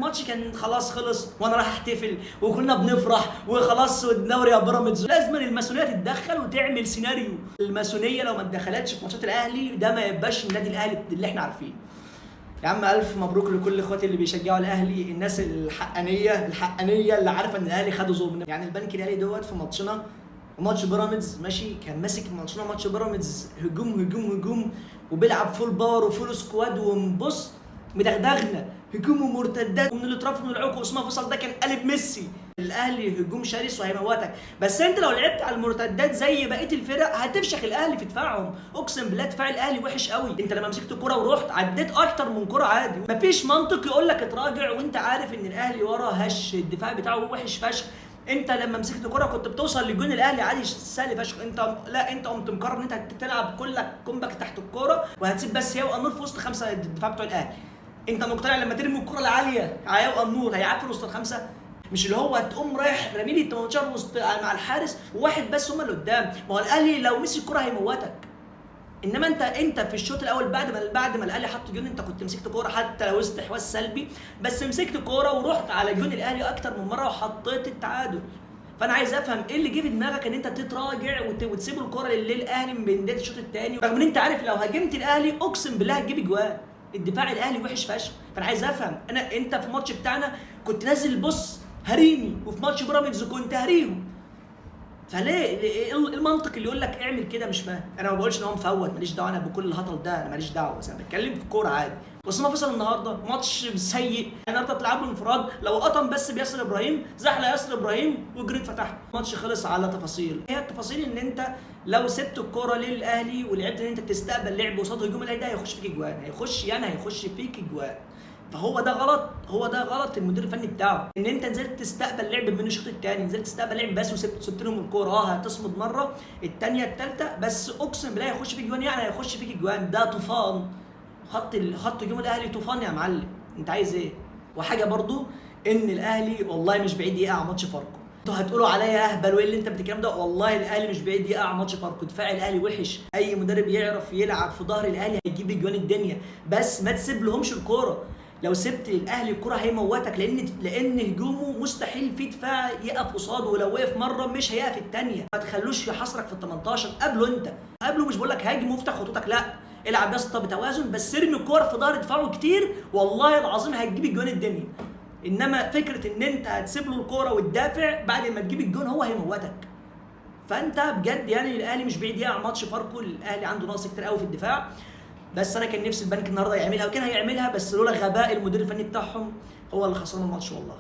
الماتش كان خلاص خلص وانا رايح احتفل وكنا بنفرح وخلاص الدوري يا بيراميدز. لازم الماسونيه تتدخل وتعمل سيناريو. الماسونيه لو ما اتدخلتش في ماتشات الاهلي ده ما يبقاش النادي الاهلي اللي احنا عارفينه. يا عم الف مبروك لكل اخواتي اللي بيشجعوا الاهلي، الناس الحقانيه اللي عارفه ان الاهلي خدوا ظلم. يعني البنك الاهلي دوت في ماتشنا وماتش بيراميدز ماشي كان ماسك ماتشنا ماتش بيراميدز هجوم وبيلعب فول باور وفول سكواد ومبص مدغدغنا هجوم ومرتدات ومن الاطراف ومن العمق. واسمه فيصل ده كان قلب ميسي. الاهلي هجوم شرس وهيموتك، بس انت لو لعبت على المرتدات زي بقيه الفرق هتفشخ الاهلي في دفاعهم. اقسم بالله دفاع الاهلي وحش قوي. انت لما مسكت الكوره ورحت عديت اكتر من كوره عادي. مفيش منطق يقول لك اتراجع وانت عارف ان الاهلي ورا هش الدفاع بتاعه وحش فشخ. انت لما مسكت الكوره كنت بتوصل لجون الاهلي عادي سهل فشخ. انت قمت مقرر ان انت تلعب كلك كومباكت تحت الكوره وهتسيب بس هي وقنور في وسط خمسه الدفاع بتوع الاهلي. انت مقتنع لما ترمي الكره العاليه على وقنور هيعفر وسط الخمسه؟ مش اللي هو هتقوم رايح رامي لي 18 وسط مع الحارس وواحد بس هم اللي قدام. ما هو الاهلي لو مسك الكره هيموتك. انما انت في الشوط الاول بعد ما الاهلي حط جون انت كنت مسكت كوره حتى لو استحواذ سلبي، بس مسكت كوره ورحت على جون الاهلي اكتر من مره وحطيت التعادل. فانا عايز افهم ايه اللي جه في دماغك ان انت تتراجع وتسيب الكوره للاهلي من بدايه الشوط الثاني، رغم ان انت عارف لو هاجمت الاهلي اقسم بالله هتجيب اجوان. الدفاع الاهلي وحش فشخ. فانا عايز افهم انت في الماتش بتاعنا كنت نازل بص هريني وفي ماتش بيراميدز كنت هريهم. فليه ايه المنطق اللي يقول لك اعمل كده؟ مش فاهم. انا ما بقولش ان هو مفوت، ماليش دعوه انا بكل الهطل ده، انا ماليش دعوه، بس انا بتكلم في الكوره عادي. اسامه فيصل النهارده ماتش سيء. النهارده بتلعب له انفراد، لو قطم بس بياسر ابراهيم زحلق ياسر ابراهيم وجريت فتحها. الماتش خلص على تفاصيل. هي التفاصيل ان انت لو سبت الكوره للاهلي ولعبت ان انت تستقبل لعب قصاد هجوم الاهلي ده هيخش فيك اجوان، هيخش فيك اجوان. فهو ده غلط المدير الفني بتاعه، ان انت نزلت تستقبل لعب من الشوط الثاني، نزلت تستقبل لعب بس وسبت لهم الكوره. هتصمد مره الثانيه الثالثه بس اقسم بالله هيخش فيك جوان. يعني هيخش فيك جوان. ده طوفان. خط هجوم الاهلي طوفان يا معلم. انت عايز ايه؟ وحاجه برضو ان الاهلي والله مش بعيد يقع ماتش فاركو. انتوا هتقولوا عليا اهبل وايه اللي انت بتتكلم ده؟ والله الاهلي مش بعيد يقع ماتش فاركو. دفاع الاهلي وحش. اي مدرب يعرف يلعب في ظهر الاهلي هيجيب اجوان الدنيا، بس ما تسيب لهمش الكوره. لو سبت الاهلي الكره هيموتك، لان هجومه مستحيل في دفاع يقف قصاده، ولو وقف مره مش هيقف الثانيه. ما تخلوش يحاصرك في ال 18. قبله مش بقول لك هاجم وافتح خطوطك، لا، العب يا اسطى بتوازن بس ارمي الكوره في ظهر دفاعه كتير والله العظيم هتجيب الجون الدنيا. انما فكره ان انت هتسيب له الكوره وتدافع بعد ما تجيب الجون هو هيموتك. فانت بجد يعني الاهلي مش بعيد يقع ماتش فاركو. الاهلي عنده نقص كتير قوي في الدفاع، بس انا كان نفسي البنك النهارده يعملها وكان هيعملها، بس لولا غباء المدير الفني بتاعهم هو اللي خسرنا الماتش والله.